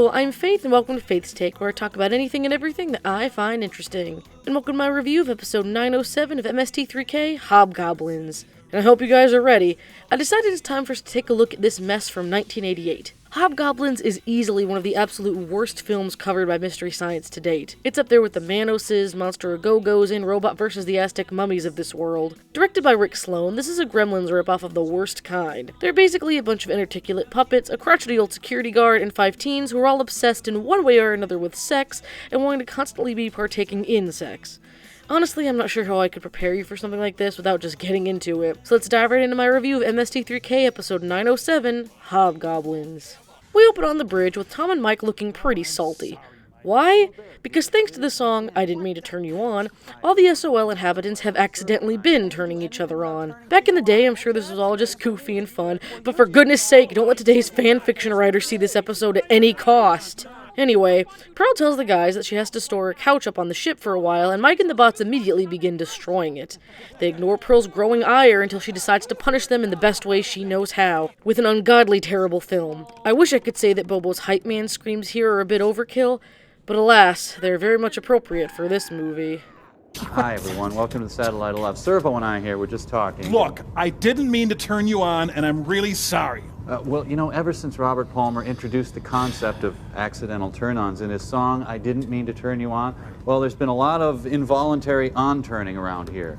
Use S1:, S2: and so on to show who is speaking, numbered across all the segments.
S1: people, I'm Faith, and welcome to Faith's Take, where I talk about anything and everything that I find interesting. And welcome to my review of episode 907 of MST3K Hobgoblins. And I hope you guys are ready. I decided it's time for us to take a look at this mess from 1988. Hobgoblins is easily one of the absolute worst films covered by Mystery Science to date. It's up there with the Manoses, Monster A-Go-Go's, and Robot vs. the Aztec Mummies of this world. Directed by Rick Sloan, this is a Gremlins ripoff of the worst kind. They're basically a bunch of inarticulate puppets, a crotchety old security guard, and 5 teens who are all obsessed in one way or another with sex, and wanting to constantly be partaking in sex. Honestly, I'm not sure how I could prepare you for something like this without just getting into it. So let's dive right into my review of MST3K episode 907, Hobgoblins. We open on the bridge with Tom and Mike looking pretty salty. Why? Because thanks to the song, I Didn't Mean to Turn You On, all the SOL inhabitants have accidentally been turning each other on. Back in the day, I'm sure this was all just goofy and fun, but for goodness sake, don't let today's fanfiction writers see this episode at any cost. Anyway, Pearl tells the guys that she has to store her couch up on the ship for a while, and Mike and the bots immediately begin destroying it. They ignore Pearl's growing ire until she decides to punish them in the best way she knows how, with an ungodly terrible film. I wish I could say that Bobo's hype man screams here are a bit overkill, but alas, they're very much appropriate for this movie.
S2: Hi everyone, welcome to the Satellite of Love. Servo and I here, we're just talking.
S3: Look, I didn't mean to turn you on, and I'm really sorry.
S2: Well, you know, ever since Robert Palmer introduced the concept of accidental turn-ons in his song, I Didn't Mean to Turn You On, well, there's been a lot of involuntary on-turning around here.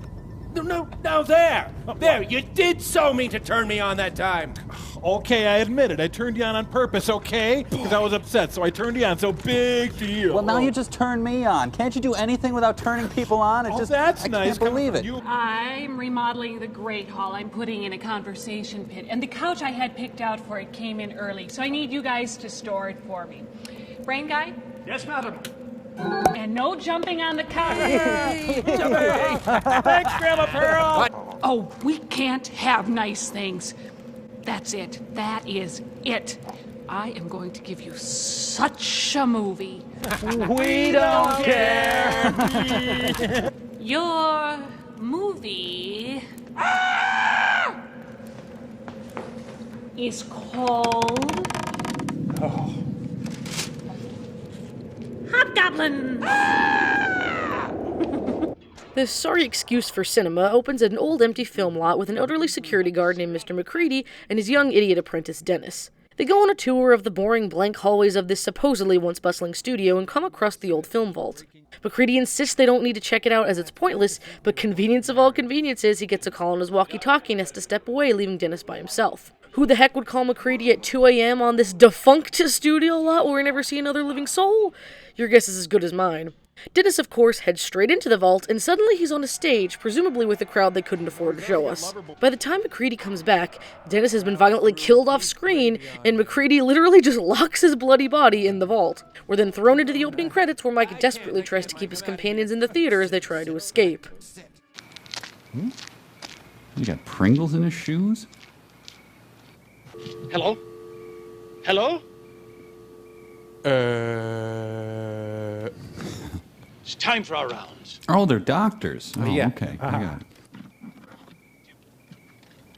S4: No, there, you did so mean to turn me on that time.
S3: Okay, I admit it. I turned you on purpose, okay? Because I was upset, so I turned you on, so big deal.
S2: Well, now you just turned me on. Can't you do anything without turning people on?
S3: That's
S2: I
S3: nice.
S2: can't believe it.
S5: I'm remodeling the Great Hall. I'm putting in a conversation pit. And the couch I had picked out for it came in early, so I need you guys to store it for me. Brain guy?
S4: Yes, madam.
S5: And no jumping on the couch.
S4: Thanks, Grandma Pearl. What?
S5: Oh, we can't have nice things. That's it. That is it. I am going to give you such a movie.
S4: We don't care.
S5: Your movie is called Hobgoblins.
S1: This sorry excuse for cinema opens at an old empty film lot with an elderly security guard named Mr. McCready and his young idiot apprentice Dennis. They go on a tour of the boring blank hallways of this supposedly once bustling studio and come across the old film vault. McCready insists they don't need to check it out as it's pointless, but convenience of all conveniences, he gets a call on his walkie-talkie and has to step away, leaving Dennis by himself. Who the heck would call McCready at 2 a.m. on this defunct studio lot where we never see another living soul? Your guess is as good as mine. Dennis, of course, heads straight into the vault, and suddenly he's on a stage, presumably with a crowd they couldn't afford to show us. By the time McCready comes back, Dennis has been violently killed off screen, and McCready literally just locks his bloody body in the vault. We're then thrown into the opening credits where Mike desperately tries to keep his companions in the theater as they try to escape.
S6: You got Pringles in his shoes?
S4: Hello? Hello? It's time for our rounds.
S6: Oh, they're doctors. Oh,
S4: yeah.
S6: Okay. I got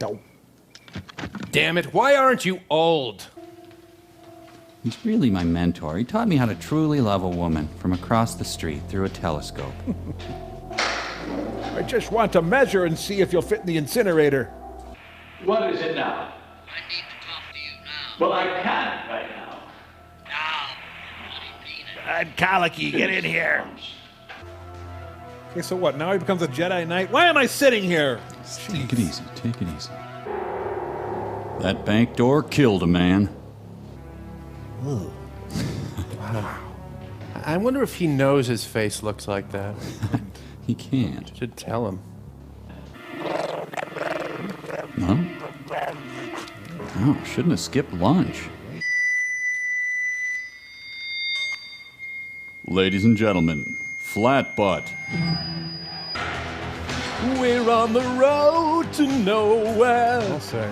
S6: it.
S4: Damn it, why aren't you old?
S6: He's really my mentor. He taught me how to truly love a woman from across the street through a telescope.
S3: I just want to measure and see if you'll fit in the incinerator.
S7: What is it now?
S8: I need to talk to you now.
S7: Well, I can't right now.
S8: Now. I mean it.
S3: And Colicky, get in here. Okay, so what? Now he becomes a Jedi Knight? Why am I sitting here?
S6: Take it easy. Take it easy. That bank door killed a man.
S4: I wonder if he knows his face looks like that.
S6: He can't.
S4: Should tell him.
S6: No? Oh, shouldn't have skipped lunch. Ladies and gentlemen, Flat Butt.
S4: We're on the road to nowhere. I'll say.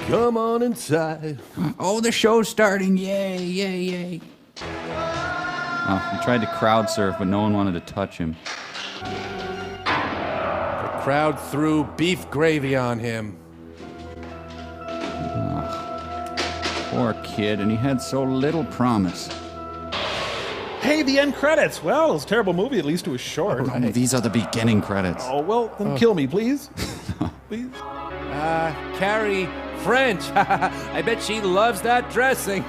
S4: Come on inside.
S6: Oh, the show's starting. Yay, yay, yay. Oh, he tried to crowd surf, but no one wanted to touch him.
S4: The crowd threw beef gravy on him.
S6: Poor kid, and he had so little promise.
S3: Hey, the end credits. Well, it was a terrible movie. At least it was short.
S6: Oh, these are the beginning credits.
S3: Oh, well, then kill me, please. Please.
S4: Carrie French. I bet she loves that dressing.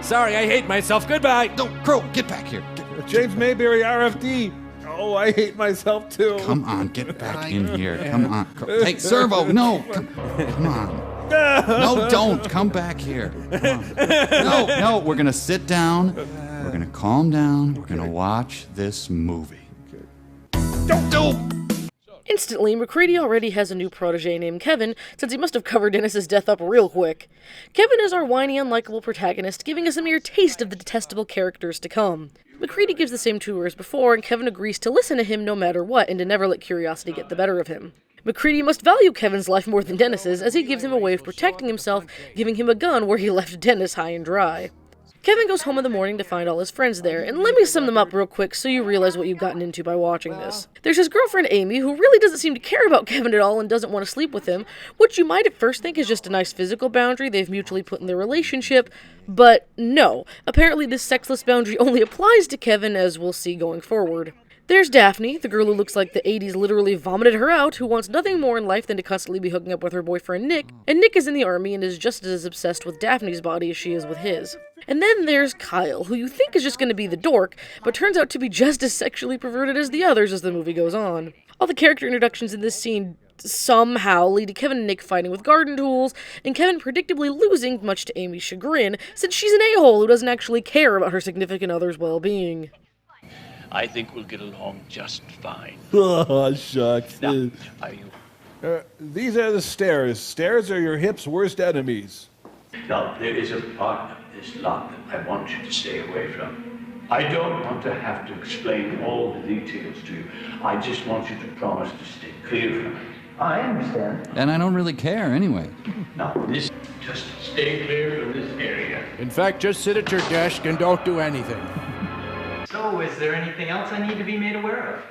S4: Sorry, I hate myself. Goodbye.
S6: No, Crow, get back here.
S3: James Mayberry, RFD. Oh, I hate myself, too.
S6: Come on, get back in here. Come on. Hey, Servo, no. Come on. No, don't. Come back here. Come on. No, we're going to sit down. We're going to calm down. We're going to watch this movie. Don't.
S1: Instantly, McCready already has a new protege named Kevin, since he must have covered Dennis's death up real quick. Kevin is our whiny, unlikable protagonist, giving us a mere taste of the detestable characters to come. McCready gives the same tour as before, and Kevin agrees to listen to him no matter what, and to never let curiosity get the better of him. McCready must value Kevin's life more than Dennis's, as he gives him a way of protecting himself, giving him a gun where he left Dennis high and dry. Kevin goes home in the morning to find all his friends there, and let me sum them up real quick so you realize what you've gotten into by watching this. There's his girlfriend Amy, who really doesn't seem to care about Kevin at all and doesn't want to sleep with him, which you might at first think is just a nice physical boundary they've mutually put in their relationship, but no. Apparently this sexless boundary only applies to Kevin, as we'll see going forward. There's Daphne, the girl who looks like the 80s literally vomited her out, who wants nothing more in life than to constantly be hooking up with her boyfriend Nick, and Nick is in the army and is just as obsessed with Daphne's body as she is with his. And then there's Kyle, who you think is just going to be the dork, but turns out to be just as sexually perverted as the others as the movie goes on. All the character introductions in this scene somehow lead to Kevin and Nick fighting with garden tools, and Kevin predictably losing, much to Amy's chagrin, since she's an a-hole who doesn't actually care about her significant other's well-being.
S7: I think we'll get along just fine.
S3: Oh, shucks.
S7: Now, are you...
S3: These are the stairs. Stairs are your hip's worst enemies.
S7: Now, there is a part of this lot that I want you to stay away from. I don't want to have to explain all the details to you. I just want you to promise to stay clear from it. I understand.
S6: And I don't really care anyway.
S7: Now, just stay clear from this area.
S4: In fact, just sit at your desk and don't do anything.
S9: So, is there anything else I need to be made aware of?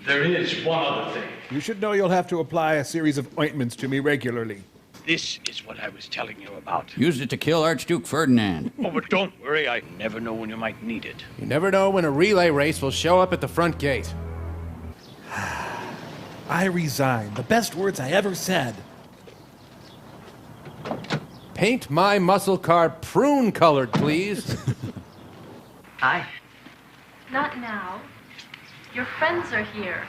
S7: There is one other thing.
S3: You should know you'll have to apply a series of ointments to me regularly.
S7: This is what I was telling you about.
S6: Used it to kill Archduke Ferdinand.
S7: Oh, but don't worry, I never know when you might need it.
S4: You never know when a relay race will show up at the front gate.
S3: I resign. The best words I ever said.
S4: Paint my muscle car prune-colored, please.
S9: Hi.
S10: Not now. Your friends are here.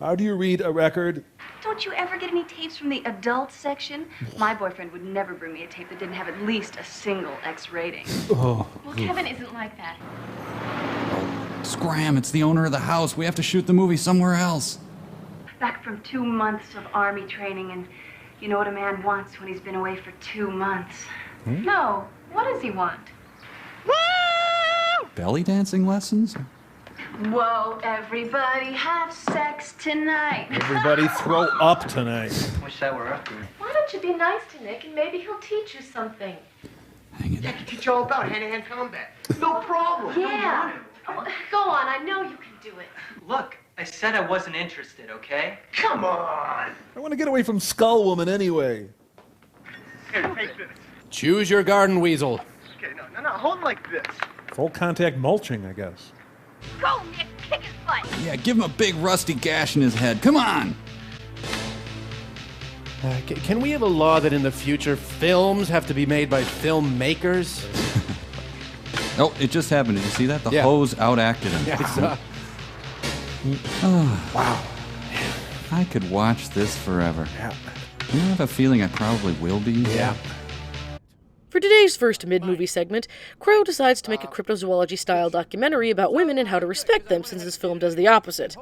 S3: How do you read a record?
S10: Don't you ever get any tapes from the adult section? My boyfriend would never bring me a tape that didn't have at least a single X rating.
S3: Oh.
S10: Well, Kevin isn't like that.
S6: Scram, it's the owner of the house. We have to shoot the movie somewhere else.
S10: Back from 2 months of army training, and you know what a man wants when he's been away for 2 months. No. What does he want?
S6: Belly dancing lessons?
S10: Whoa, everybody have sex tonight.
S3: Everybody throw up tonight.
S9: Wish that were up here.
S10: Why don't you be nice to Nick and maybe he'll teach you something?
S6: Hang it.
S11: Yeah, I can teach you all about hand-to-hand combat. No problem.
S10: Yeah. Oh, go on, I know you can do it.
S9: Look, I said I wasn't interested, okay?
S11: Come on.
S3: I want to get away from Skull Woman anyway.
S11: Here, take this.
S4: Choose your garden weasel.
S11: Okay, no, hold like this.
S3: Full contact mulching, I guess.
S10: Go, Nick, kick his butt.
S6: Yeah, give him a big rusty gash in his head. Come on!
S4: Can we have a law that in the future films have to be made by filmmakers?
S6: Oh, it just happened. Did you see that? The
S4: Yeah.
S6: hose outacted him.
S4: Yeah,
S6: Wow. I could watch this forever.
S3: Yeah.
S6: You know, I have a feeling I probably will be.
S4: Yeah.
S1: For today's first mid-movie segment, Crow decides to make a cryptozoology-style documentary about women and how to respect them, since this film does the opposite.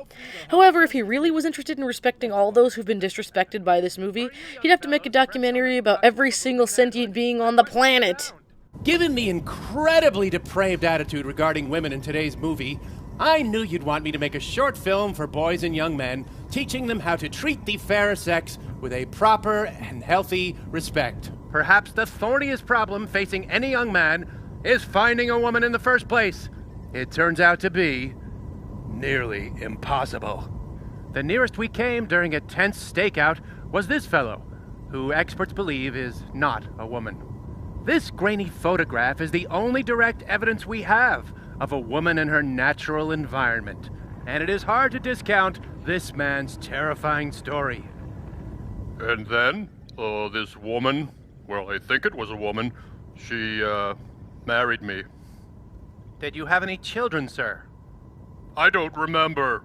S1: However, if he really was interested in respecting all those who've been disrespected by this movie, he'd have to make a documentary about every single sentient being on the planet.
S4: Given the incredibly depraved attitude regarding women in today's movie, I knew you'd want me to make a short film for boys and young men, teaching them how to treat the fair sex with a proper and healthy respect. Perhaps the thorniest problem facing any young man is finding a woman in the first place. It turns out to be nearly impossible. The nearest we came during a tense stakeout was this fellow, who experts believe is not a woman. This grainy photograph is the only direct evidence we have of a woman in her natural environment, and it is hard to discount this man's terrifying story.
S12: And then, this woman, well, I think it was a woman, she, married me.
S4: Did you have any children, sir?
S12: I don't remember.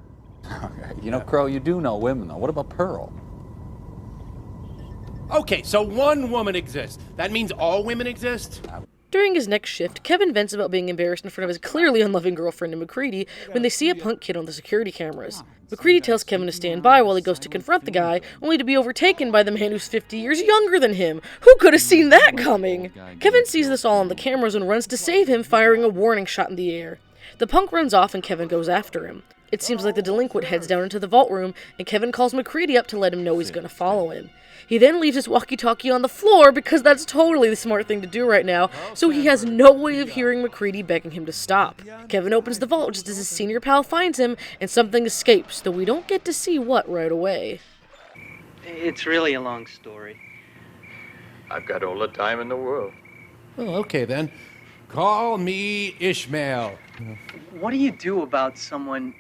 S2: You know, Crow, you do know women, though. What about Pearl?
S4: Okay, so one woman exists. That means all women exist?
S1: During his next shift, Kevin vents about being embarrassed in front of his clearly unloving girlfriend and McCready when they see a punk kid on the security cameras. McCready tells Kevin to stand by while he goes to confront the guy, only to be overtaken by the man who's 50 years younger than him. Who could have seen that coming? Kevin sees this all on the cameras and runs to save him, firing a warning shot in the air. The punk runs off and Kevin goes after him. It seems like the delinquent heads down into the vault room, and Kevin calls McCready up to let him know he's going to follow him. He then leaves his walkie-talkie on the floor because that's totally the smart thing to do right now, so he has no way of hearing McCready begging him to stop. Kevin opens the vault just as his senior pal finds him, and something escapes, though we don't get to see what right away.
S9: It's really a long story.
S12: I've got all the time in the world.
S4: Well, okay then. Call me Ishmael.
S9: What do you do about someone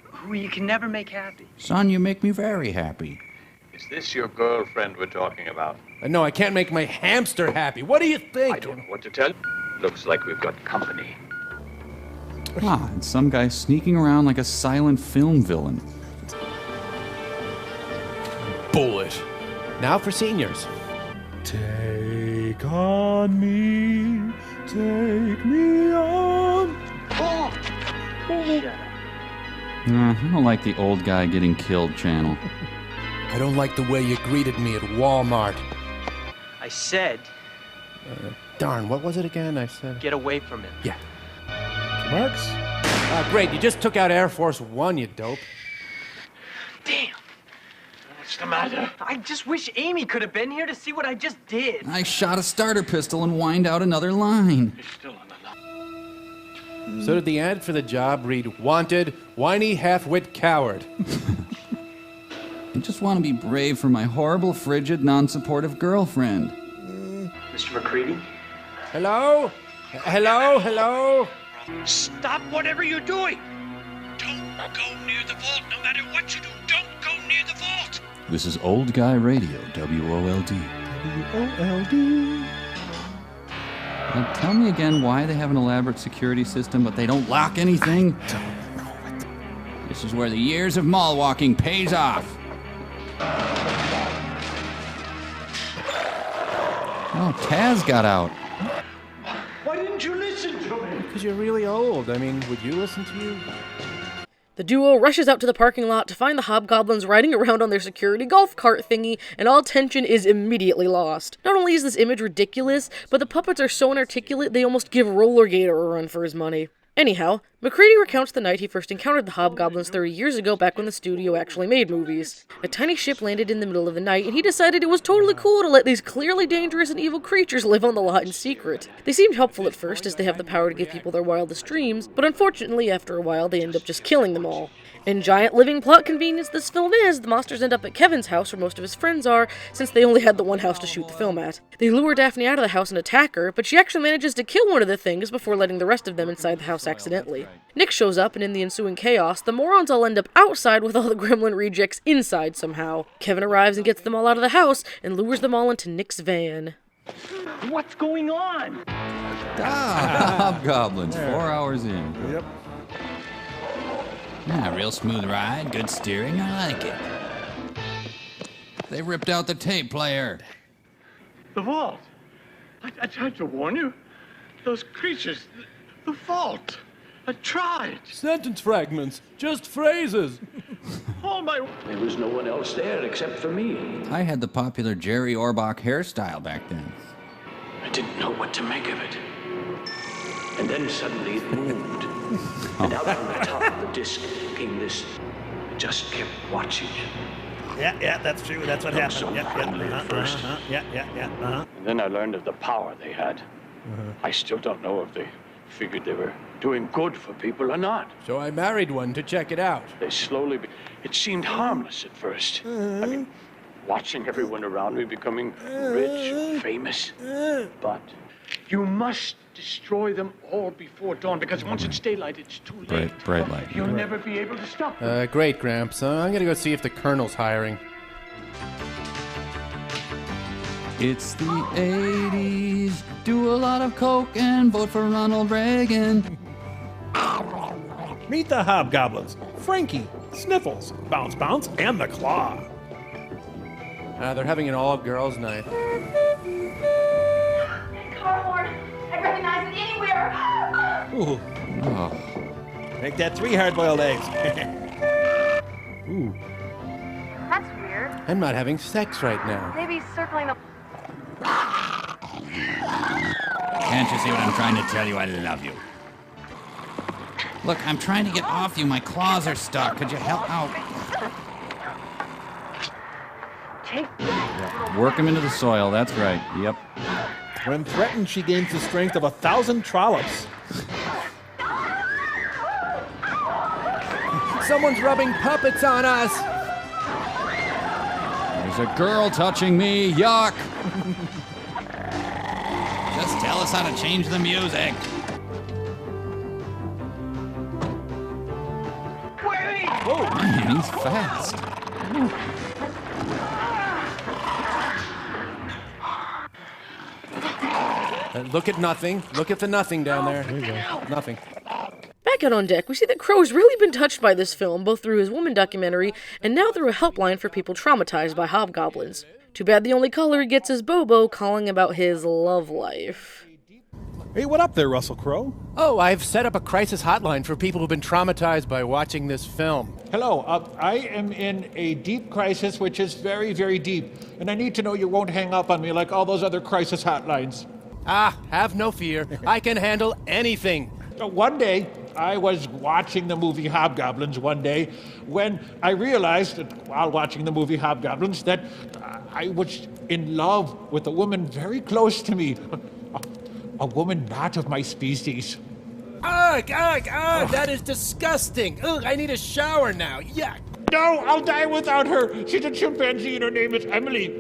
S9: who you can never make happy?
S6: Son, you make me very happy.
S12: Is this your girlfriend we're talking about?
S4: No, I can't make my hamster happy. What do you think?
S12: I don't know what to tell you. Looks like we've got company.
S6: Ah, and some guy sneaking around like a silent film villain.
S4: Bullet. Now for seniors.
S3: Take on me, take me on.
S6: I don't like the old guy getting killed channel.
S4: I don't like the way you greeted me at Walmart.
S9: I said,
S4: Darn, what was it again? I said...
S9: get away from him.
S4: Yeah.
S3: Marks?
S4: Great, you just took out Air Force One, you dope.
S9: Damn.
S11: What's the matter?
S9: I just wish Amy could have been here to see what I just did.
S6: I shot a starter pistol and whined out another line.
S11: He's still on the line.
S4: So did the ad for the job read, Wanted, whiny half-wit coward.
S6: I just want to be brave for my horrible, frigid, non-supportive girlfriend.
S9: Mr. McCready?
S4: Hello? Hello? Hello?
S8: Stop whatever you're doing! Don't go near the vault. No matter what you do, don't go near the vault!
S6: This is Old Guy Radio, WOLD.
S3: WOLD.
S6: Now tell me again why they have an elaborate security system, but they don't lock anything? This is where the years of mall walking pays off. Oh, Taz got out.
S11: Why didn't you listen to me?
S4: Because you're really old. I mean, would you listen to you?
S1: The duo rushes out to the parking lot to find the hobgoblins riding around on their security golf cart thingy, and all tension is immediately lost. Not only is this image ridiculous, but the puppets are so inarticulate they almost give Roller Gator a run for his money. Anyhow, McCready recounts the night he first encountered the hobgoblins 30 years ago back when the studio actually made movies. A tiny ship landed in the middle of the night, and he decided it was totally cool to let these clearly dangerous and evil creatures live on the lot in secret. They seemed helpful at first, as they have the power to give people their wildest dreams, but unfortunately, after a while, they end up just killing them all. In giant living plot convenience this film is, the monsters end up at Kevin's house where most of his friends are, since they only had the one house to shoot the film at. They lure Daphne out of the house and attack her, but she actually manages to kill one of the things before letting the rest of them inside the house accidentally. Nick shows up, and in the ensuing chaos, the morons all end up outside with all the gremlin rejects inside somehow. Kevin arrives and gets them all out of the house, and lures them all into Nick's van.
S9: What's going on?
S6: Hobgoblins, 4 hours in.
S3: Yep.
S6: Yeah, real smooth ride, good steering, I like it. They ripped out the tape player.
S11: The vault. I tried to warn you. Those creatures. The vault. I tried.
S4: Sentence fragments, just phrases.
S11: All my...
S7: There was no one else there except for me.
S6: I had the popular Jerry Orbach hairstyle back then.
S7: I didn't know what to make of it. And then suddenly it moved. And out from the top of the disc came this. I just kept watching it.
S13: Yeah, that's true. That's what happened.
S7: So
S13: Yeah.
S7: And then I learned of the power they had. I still don't know if they figured they were doing good for people or not.
S4: So I married one to check it out.
S7: They slowly... It seemed harmless at first. I mean, watching everyone around me becoming rich, famous. But you must destroy them all before dawn, because once it's daylight, it's too late.
S6: Bright light.
S7: You'll never be able to stop them.
S4: Great, Gramps. I'm gonna go see if the Colonel's hiring.
S6: It's the 80s. Do a lot of coke and vote for Ronald Reagan.
S3: Meet the Hobgoblins. Frankie, Sniffles, Bounce Bounce, and the Claw.
S4: They're having an all-girls night.
S10: Car horn. I recognize it anywhere.
S3: Ooh.
S6: Oh.
S3: Make that 3 hard-boiled eggs. Ooh.
S10: That's weird.
S4: I'm not having sex right now.
S10: Maybe circling the...
S6: Can't you see what I'm trying to tell you? I love you. Look, I'm trying to get off you. My claws are stuck. Could you help out? Work them into the soil. That's right. Yep.
S3: When threatened, she gains the strength of 1,000 trollops.
S4: Someone's rubbing puppets on us.
S6: There's a girl touching me. Yuck. Just tell us how to change the music.
S3: Whoa.
S6: Man, he's fast.
S4: Look at nothing. Look at the nothing down there. There you go. Nothing.
S1: Back out on deck, we see that Crow's really been touched by this film, both through his woman documentary and now through a helpline for people traumatized by hobgoblins. Too bad the only color he gets is Bobo calling about his love life.
S3: Hey, what up there, Russell Crowe?
S4: Oh, I've set up a crisis hotline for people who've been traumatized by watching this film.
S13: Hello, I am in a deep crisis, which is very, very deep. And I need to know you won't hang up on me like all those other crisis hotlines.
S4: Have no fear. I can handle anything.
S13: One day, I was watching the movie Hobgoblins one day when I realized that while watching the movie Hobgoblins that I was in love with a woman very close to me. A woman not of my species.
S4: Ugh, that is disgusting. Ugh, I need a shower now. Yuck.
S13: No, I'll die without her. She's a chimpanzee and her name is Emily.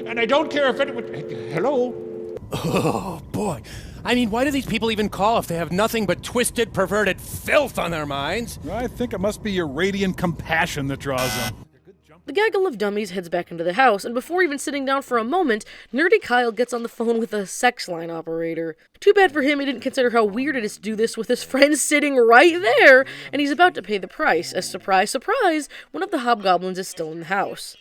S13: And I don't care if anyone... Hello?
S4: Oh, boy. I mean, why do these people even call if they have nothing but twisted, perverted filth on their minds?
S3: I think it must be your radiant compassion that draws them.
S1: The gaggle of dummies heads back into the house, and before even sitting down for a moment, Nerdy Kyle gets on the phone with a sex line operator. Too bad for him he didn't consider how weird it is to do this with his friend sitting right there, and he's about to pay the price, as surprise, surprise, one of the hobgoblins is still in the house.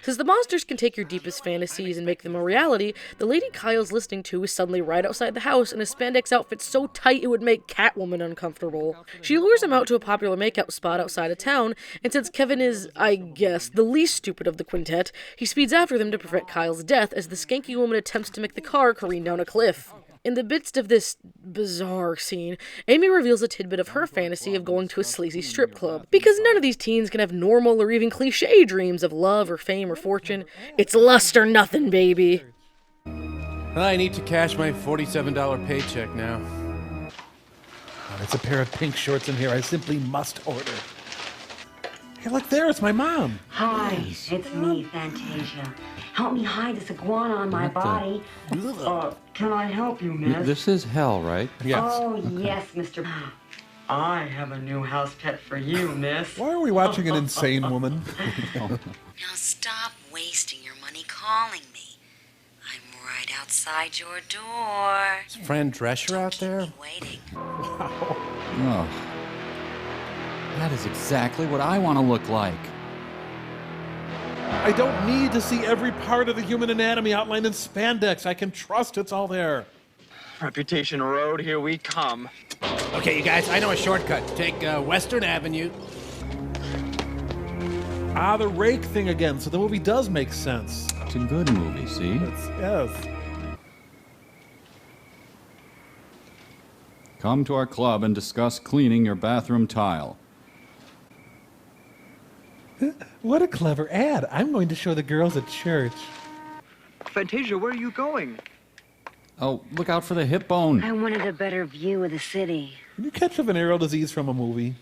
S1: Since the monsters can take your deepest fantasies and make them a reality, the lady Kyle's listening to is suddenly right outside the house in a spandex outfit so tight it would make Catwoman uncomfortable. She lures him out to a popular makeout spot outside of town, and since Kevin is, I guess, the least stupid of the quintet, he speeds after them to prevent Kyle's death as the skanky woman attempts to make the car careen down a cliff. In the midst of this bizarre scene, Amy reveals a tidbit of her fantasy of going to a sleazy strip club. Because none of these teens can have normal or even cliche dreams of love or fame or fortune. It's lust or nothing, baby.
S4: I need to cash my $47 paycheck now.
S3: Oh, there's a pair of pink shorts in here I simply must order. Hey, look there, it's my mom.
S14: Hi, it's me, Fantasia. Help me hide this iguana on my body. Can I help you, miss?
S6: This is hell, right?
S3: Yes.
S14: Oh, yes, Mr. I have a new house pet for you, miss.
S3: Why are we watching an insane woman?
S15: Now stop wasting your money calling me. I'm right outside your door.
S4: Is Fran Drescher out there?
S15: Waiting.
S6: Oh. That is exactly what I want to look like.
S3: I don't need to see every part of the human anatomy outlined in spandex. I can trust it's all there.
S9: Reputation Road, here we come.
S4: Okay, you guys, I know a shortcut. Take Western Avenue.
S3: The rake thing again, so the movie does make sense.
S6: It's a good movie, see?
S3: Yes.
S6: Come to our club and discuss cleaning your bathroom tile.
S3: What a clever ad. I'm going to show the girls at church.
S9: Fantasia, where are you going?
S6: Oh, look out for the hip bone.
S14: I wanted a better view of the city.
S3: Can you catch a venereal disease from a movie?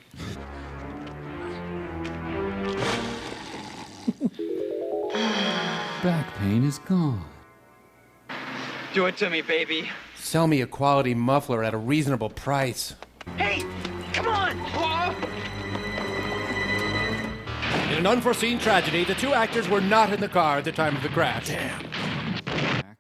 S6: pain is gone.
S9: Do it to me, baby.
S4: Sell me a quality muffler at a reasonable price.
S8: Hey, come on!
S4: In an unforeseen tragedy, the two actors were not in the car at the time of the crash. Damn.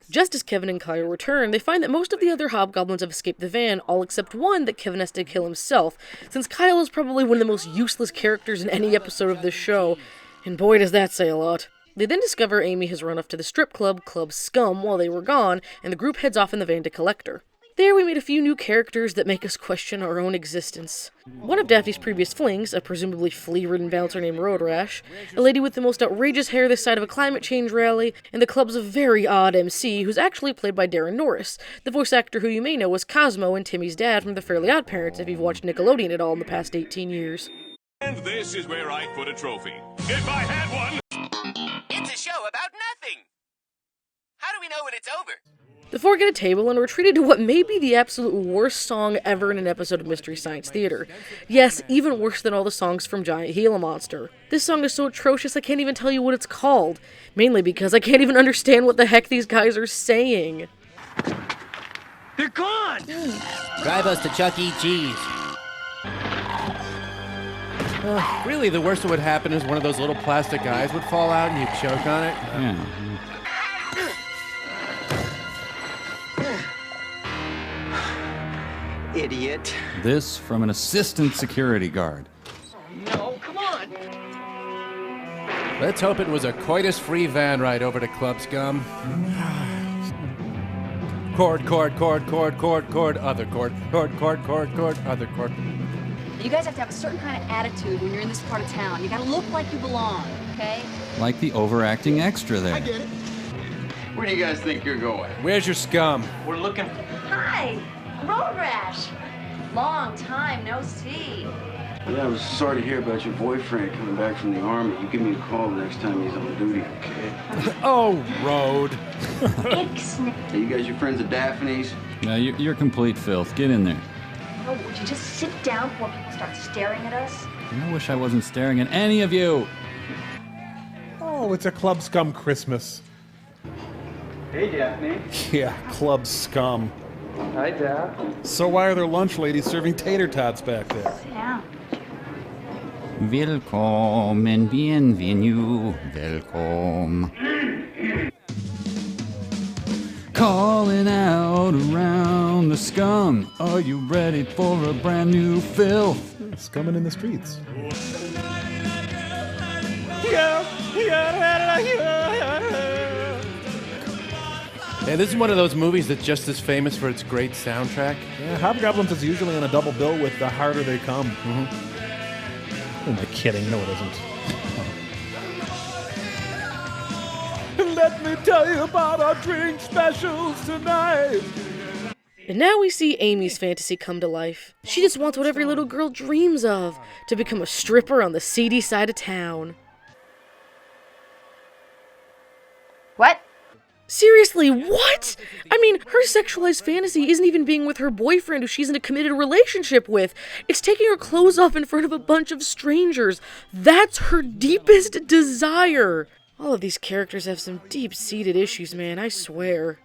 S1: Just as Kevin and Kyle return, they find that most of the other hobgoblins have escaped the van, all except one that Kevin has to kill himself, since Kyle is probably one of the most useless characters in any episode of this show, and boy does that say a lot. They then discover Amy has run off to the strip club, Club Scum, while they were gone, and the group heads off in the van to collect her. There we meet a few new characters that make us question our own existence. One of Daphne's previous flings, a presumably flea-ridden bouncer named Road Rash, a lady with the most outrageous hair this side of a climate change rally, and the club's a very odd MC who's actually played by Darren Norris, the voice actor who you may know as Cosmo and Timmy's dad from The Fairly Odd Parents if you've watched Nickelodeon at all in the past 18 years.
S16: And this is where I put a trophy. If I had one!
S17: It's a show about nothing! How do we know when it's over?
S1: The four get a table and we're treated to what may be the absolute worst song ever in an episode of Mystery Science Theater. Yes, even worse than all the songs from Giant Gila Monster. This song is so atrocious I can't even tell you what it's called. Mainly because I can't even understand what the heck these guys are saying.
S8: They're gone!
S4: Drive us to Chuck E. Cheese. Really, the worst that would happen is one of those little plastic guys would fall out and you'd choke on it.
S6: Yeah.
S9: Idiot.
S6: This from an assistant security guard.
S9: No, come on.
S4: Let's hope it was a coitus-free van ride over to Club Scum. Chord, chord, chord, chord, chord, chord, other chord, chord, chord, chord, chord, other chord.
S18: You guys have to have a certain kind of attitude when you're in this part of town. You gotta look like you belong, okay?
S6: Like the overacting extra there.
S9: I get it. Where do you guys think you're going?
S4: Where's your scum?
S9: We're looking.
S18: Hi, Road Rash. Long time no see.
S19: Yeah, I was sorry to hear about your boyfriend coming back from the army. You give me a call the next time he's on duty, okay?
S4: Oh, Road.
S19: Hey, you guys, your friends at Daphne's?
S6: Yeah, you're complete filth. Get in there.
S18: Oh, would you just sit down before people start staring at us?
S6: I wish I wasn't staring at any of you.
S3: Oh, it's a Club Scum Christmas.
S9: Hey, Daphne.
S3: Yeah, Club Scum.
S9: Hi, Daph.
S3: So why are there lunch ladies serving tater tots back there?
S18: Yeah.
S6: Willkommen, bienvenue, welcome. Calling out around the scum. Are you ready for a brand new filth?
S3: Scumming in the streets.
S4: Yeah, this is one of those movies that's just as famous for its great soundtrack.
S3: Yeah, Hobgoblins is usually on a double bill with The Harder They Come.
S4: Mm-hmm.
S3: Who am I kidding? No, it isn't. Let me tell you about our drink specials tonight.
S1: And now we see Amy's fantasy come to life. She just wants what every little girl dreams of, to become a stripper on the seedy side of town.
S18: What?
S1: Seriously, what? I mean, her sexualized fantasy isn't even being with her boyfriend who she's in a committed relationship with. It's taking her clothes off in front of a bunch of strangers. That's her deepest desire. All of these characters have some deep-seated issues, man, I swear.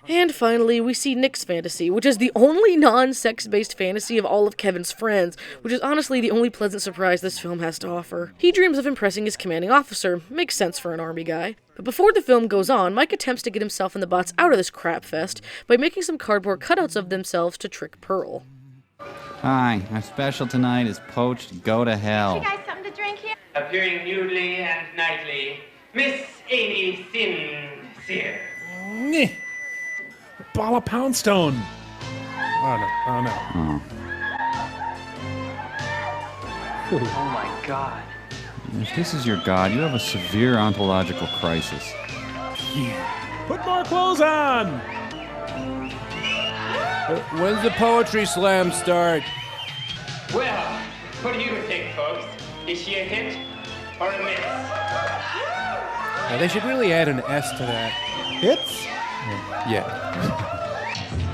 S1: And finally, we see Nick's fantasy, which is the only non-sex-based fantasy of all of Kevin's friends, which is honestly the only pleasant surprise this film has to offer. He dreams of impressing his commanding officer. Makes sense for an army guy. But before the film goes on, Mike attempts to get himself and the bots out of this crap fest by making some cardboard cutouts of themselves to trick Pearl.
S6: Hi, our special tonight is poached go to hell.
S10: You guys something to drink here?
S17: Appearing newly and nightly, Miss Amy Sincere.
S3: Ball of Poundstone. Oh no.
S9: Oh my God.
S6: If this is your god, you have a severe ontological crisis.
S3: Put more clothes on!
S4: When's the poetry slam start?
S17: Well, what do you think, folks? Is she a hit or a miss?
S4: Yeah, they should really add an S to that.
S3: Hits?
S4: Yeah.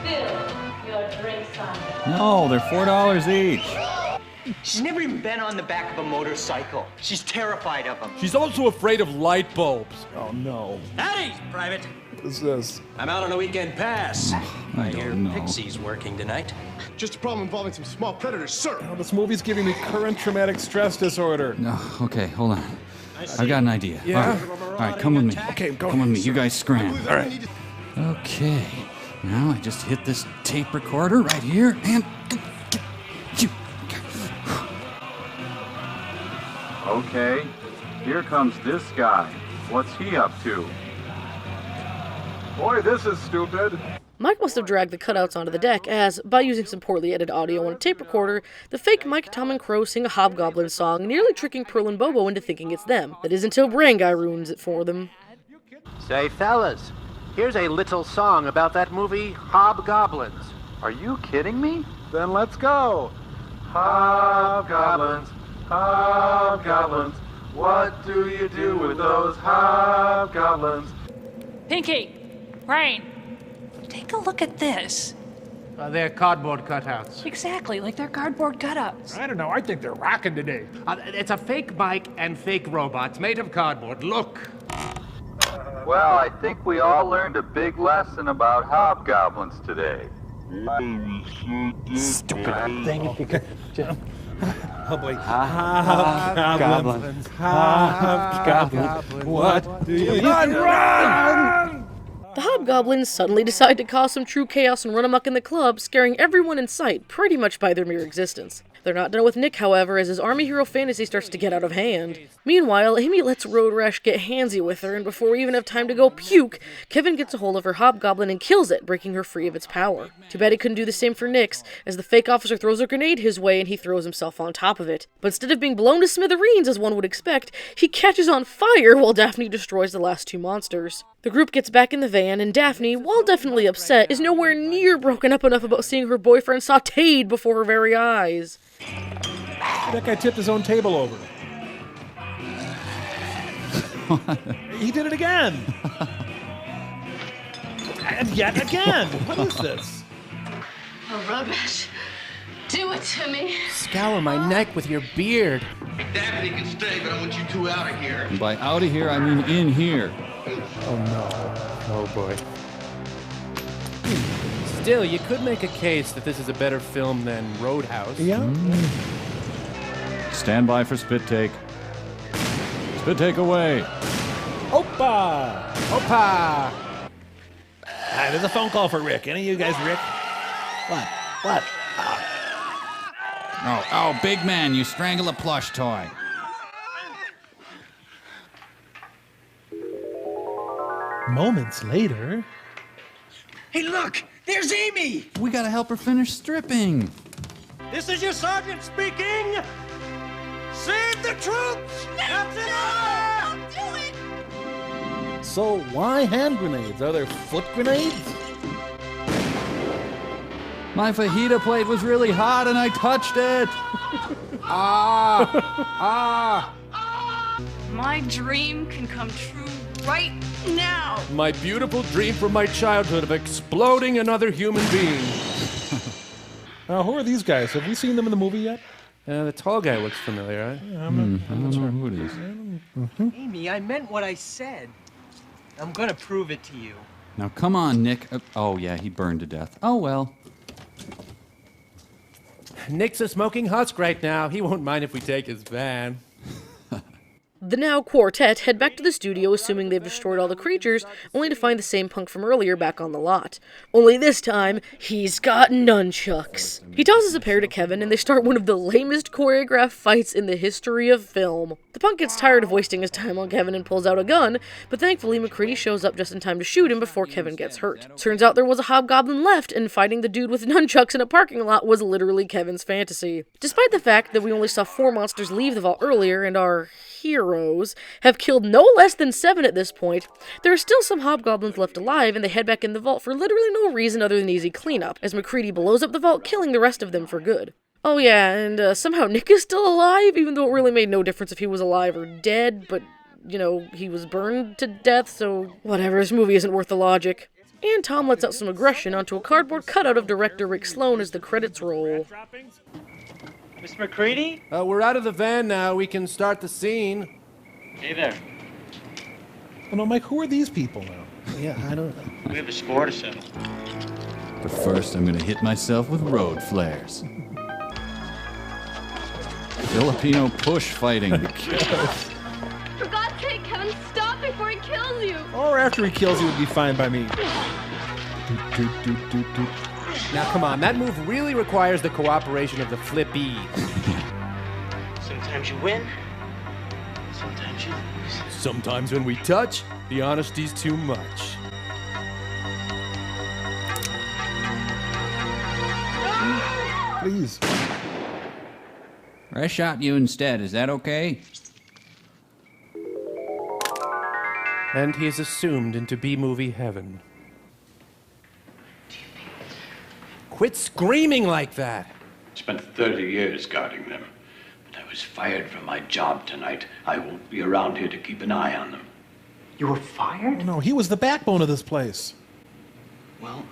S10: Fill your drinks on.
S6: No, they're $4 each.
S9: She's never even been on the back of a motorcycle. She's terrified of them.
S3: She's also afraid of light bulbs. Oh, no.
S17: Howdy, Private.
S3: What is this?
S17: I'm out on a weekend pass.
S6: I don't know.
S17: Pixie's working tonight.
S11: Just a problem involving some small predators, sir.
S3: Oh, this movie's giving me current traumatic stress disorder.
S6: No, okay, hold on. I've got an idea.
S3: Yeah?
S6: All right, come with me.
S3: Okay, go.
S6: Come with me. You guys scram.
S3: All right.
S6: Okay. Now I just hit this tape recorder right here and...
S2: Okay, here comes this guy. What's he up to? Boy, this is stupid.
S1: Mike must have dragged the cutouts onto the deck as, by using some poorly edited audio on a tape recorder, the fake Mike, Tom, and Crow sing a Hobgoblin song, nearly tricking Pearl and Bobo into thinking it's them. That is until Brain Guy ruins it for them.
S4: Say, fellas, here's a little song about that movie, Hobgoblins.
S2: Are you kidding me? Then let's go. Hobgoblins, hobgoblins, what do you do with those hobgoblins?
S5: Pinky, Rain, take a look at this.
S4: They're cardboard cutouts.
S5: Exactly, like they're cardboard cutouts.
S13: I don't know. I think they're rocking today.
S4: It's a fake bike and fake robots made of cardboard. Look.
S2: Well, I think we all learned a big lesson about hobgoblins today.
S3: Stupid thing. Oh boy.
S4: Hobgoblins.
S3: Hobgoblins. What do you
S1: Run! The Hobgoblins suddenly decide to cause some true chaos and run amok in the club, scaring everyone in sight pretty much by their mere existence. They're not done with Nick, however, as his army hero fantasy starts to get out of hand. Meanwhile, Amy lets Road Rash get handsy with her, and before we even have time to go puke, Kevin gets a hold of her Hobgoblin and kills it, breaking her free of its power. Too bad he couldn't do the same for Nix, as the fake officer throws a grenade his way and he throws himself on top of it. But instead of being blown to smithereens as one would expect, he catches on fire while Daphne destroys the last two monsters. The group gets back in the van, and Daphne, while definitely upset, is nowhere near broken up enough about seeing her boyfriend sautéed before her very eyes.
S3: That guy tipped his own table over. He did it again. And yet again. What is this?
S18: Oh, Road Rash, do it to me.
S4: Scour my neck with your beard.
S8: Daphne can stay, but I want you two out of here.
S6: And by out of here, I mean in here.
S3: Oh no. Oh boy.
S4: Still, you could make a case that this is a better film than Roadhouse.
S3: Yeah.
S6: Stand by for spit take. Spit take away.
S3: Opa!
S4: Opa!
S3: Hi, there's a phone call for Rick. Any of you guys, Rick? What?
S6: Oh, big man, you strangle a plush toy.
S3: Moments later.
S9: Hey, look! There's Amy!
S6: We gotta help her finish stripping.
S17: This is your sergeant speaking. Save the troops! Captain Order!
S18: Don't do it!
S3: So why hand grenades? Are there foot grenades?
S6: My fajita plate was really hot and I touched it.
S18: My dream can come true right now.
S4: My beautiful dream from my childhood of exploding another human being.
S3: Now, who are these guys? Have we seen them in the movie yet?
S4: The tall guy looks familiar, right?
S3: Yeah,
S6: I don't know who it is.
S9: Amy, I meant what I said. I'm gonna prove it to you.
S6: Now, come on, Nick. Oh, yeah, he burned to death. Oh, well.
S4: Nick's a smoking husk right now. He won't mind if we take his van.
S1: The now quartet head back to the studio assuming they've destroyed all the creatures, only to find the same punk from earlier back on the lot. Only this time, he's got nunchucks. He tosses a pair to Kevin and they start one of the lamest choreographed fights in the history of film. The punk gets tired of wasting his time on Kevin and pulls out a gun, but thankfully McCready shows up just in time to shoot him before Kevin gets hurt. Turns out there was a hobgoblin left, and fighting the dude with nunchucks in a parking lot was literally Kevin's fantasy. Despite the fact that we only saw 4 monsters leave the vault earlier and our heroes have killed no less than 7 at this point, there are still some hobgoblins left alive, and they head back in the vault for literally no reason other than easy cleanup, as McCready blows up the vault, killing the rest of them for good. Oh yeah, and somehow Nick is still alive, even though it really made no difference if he was alive or dead, but, you know, he was burned to death, so whatever, this movie isn't worth the logic. And Tom lets out some aggression onto a cardboard cutout of director Rick Sloan as the credits roll.
S9: Mr. McCready?
S4: We're out of the van now. We can start the scene.
S9: Hey there.
S3: Oh, no, Mike, who are these people now?
S4: Yeah, I don't know.
S9: We have a score to settle.
S6: But first, I'm gonna hit myself with road flares. Filipino push fighting.
S20: For God's sake, Kevin, stop before he kills you.
S3: Or after he kills you would be fine by me.
S4: Now, come on. That move really requires the cooperation of the flippies.
S9: Sometimes you win, sometimes you lose.
S4: Sometimes when we touch, the honesty's too much.
S3: Please.
S6: I shot you instead. Is that okay?
S4: And he is assumed into B-movie heaven. Quit screaming like that!
S7: Spent 30 years guarding them, but I was fired from my job tonight. I won't be around here to keep an eye on them.
S9: You were fired?
S3: Oh, no, he was the backbone of this place.
S9: Well,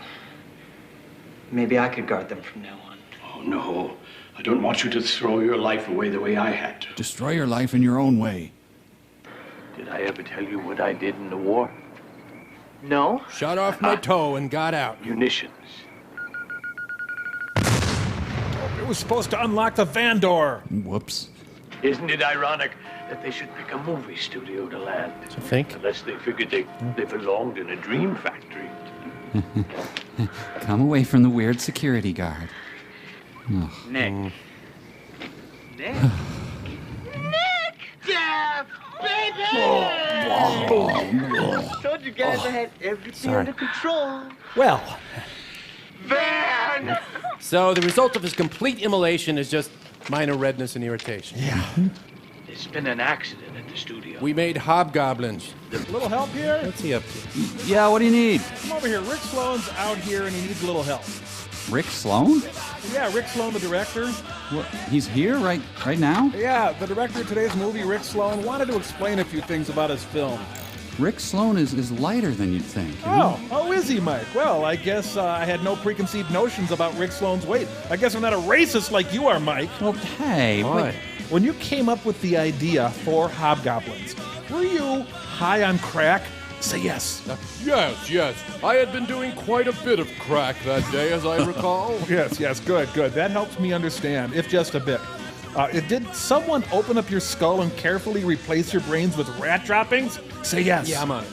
S9: maybe I could guard them from now on.
S7: Oh, no. I don't want you to throw your life away the way I had to.
S6: Destroy your life in your own way.
S7: Did I ever tell you what I did in the war?
S9: No?
S4: Shot off my toe and got out.
S7: Munitions.
S3: It was supposed to unlock the van door.
S6: Whoops.
S7: Isn't it ironic that they should pick a movie studio to land?
S4: You think?
S7: Unless they figured they belonged in a dream factory.
S6: Come away from the weird security guard. Oh.
S9: Nick. Nick? Nick! Jeff! Baby! Told you guys I had everything under control.
S3: Well.
S9: Van!
S4: So the result of his complete immolation is just minor redness and irritation.
S3: Yeah.
S7: There's been an accident at the studio.
S4: We made hobgoblins.
S3: A little help here?
S4: What's he up to?
S6: Yeah, what do you need?
S3: Come over here. Rick Sloan's out here and he needs a little help.
S6: Rick Sloan?
S3: Yeah, Rick Sloan, the director.
S6: What? He's here right now?
S3: Yeah, the director of today's movie, Rick Sloan, wanted to explain a few things about his film.
S6: Rick Sloan is lighter than you'd think.
S3: Oh, is he, Mike? Well, I guess I had no preconceived notions about Rick Sloan's weight. I guess I'm not a racist like you are, Mike.
S6: Well, hey,
S3: but when you came up with the idea for Hobgoblins, were you high on crack? Say yes.
S12: Yes. I had been doing quite a bit of crack that day, as I recall.
S3: Yes, good. That helps me understand, if just a bit. Did someone open up your skull and carefully replace your brains with rat droppings? Say yes.
S4: Yeah, I'm on it.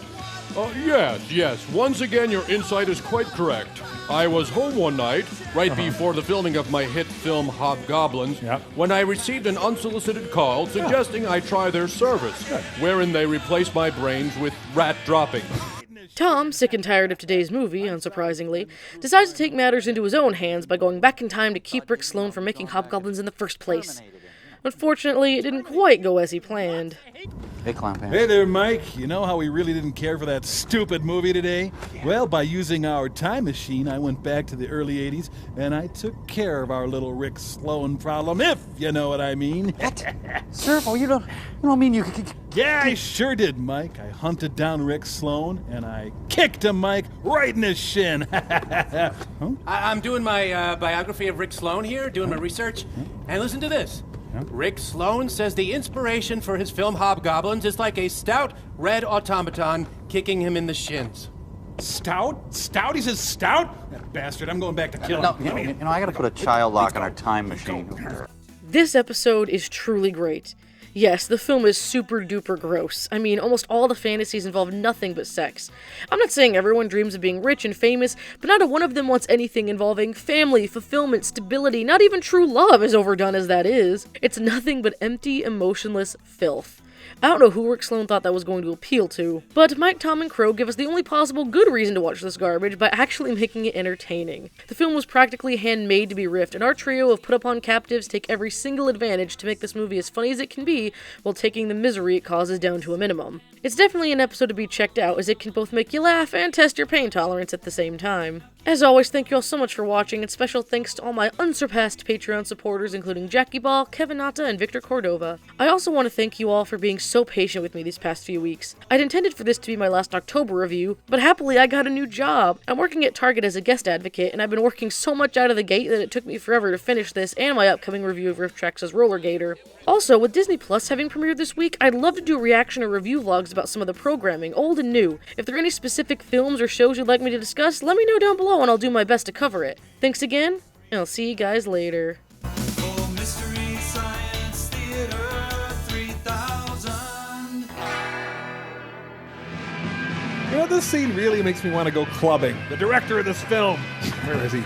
S12: Yes. Once again, your insight is quite correct. I was home one night, right before the filming of my hit film Hobgoblins, when I received an unsolicited call suggesting I try their service, wherein they replaced my brains with rat droppings.
S1: Tom, sick and tired of today's movie, unsurprisingly, decides to take matters into his own hands by going back in time to keep Rick Sloan from making Hobgoblins in the first place. Unfortunately, it didn't quite go as he planned.
S2: Hey, Clownpants.
S3: Hey there, Mike. You know how we really didn't care for that stupid movie today? Yeah. Well, by using our time machine, I went back to the early 80s, and I took care of our little Rick Sloan problem, if you know what I mean.
S2: What? Servo, you don't mean you...
S3: Yeah, I sure did, Mike. I hunted down Rick Sloan, and I kicked him, Mike, right in his shin. Huh?
S4: I'm doing my biography of Rick Sloan here, doing my research, and listen to this. Rick Sloan says the inspiration for his film Hobgoblins is like a stout red automaton kicking him in the shins.
S3: Stout? Stout? He says stout? That bastard, I'm going back to kill him.
S2: I gotta put a child lock on our time machine.
S1: This episode is truly great. Yes, the film is super duper gross. I mean, almost all the fantasies involve nothing but sex. I'm not saying everyone dreams of being rich and famous, but not a one of them wants anything involving family, fulfillment, stability, not even true love, as overdone as that is. It's nothing but empty, emotionless filth. I don't know who Rick Sloan thought that was going to appeal to, but Mike, Tom, and Crow give us the only possible good reason to watch this garbage by actually making it entertaining. The film was practically handmade to be riffed, and our trio of put-upon captives take every single advantage to make this movie as funny as it can be while taking the misery it causes down to a minimum. It's definitely an episode to be checked out, as it can both make you laugh and test your pain tolerance at the same time. As always, thank you all so much for watching, and special thanks to all my unsurpassed Patreon supporters, including Jackie Ball, Kevin Nata, and Victor Cordova. I also want to thank you all for being so patient with me these past few weeks. I'd intended for this to be my last October review, but happily I got a new job. I'm working at Target as a guest advocate, and I've been working so much out of the gate that it took me forever to finish this and my upcoming review of RiffTrax' Roller Gator. Also, with Disney Plus having premiered this week, I'd love to do reaction or review vlogs about some of the programming, old and new. If there are any specific films or shows you'd like me to discuss, let me know down below and I'll do my best to cover it. Thanks again, and I'll see you guys later.
S21: Mystery Science Theater 3000.
S3: You know, this scene really makes me want to go clubbing. The director of this film, where is he?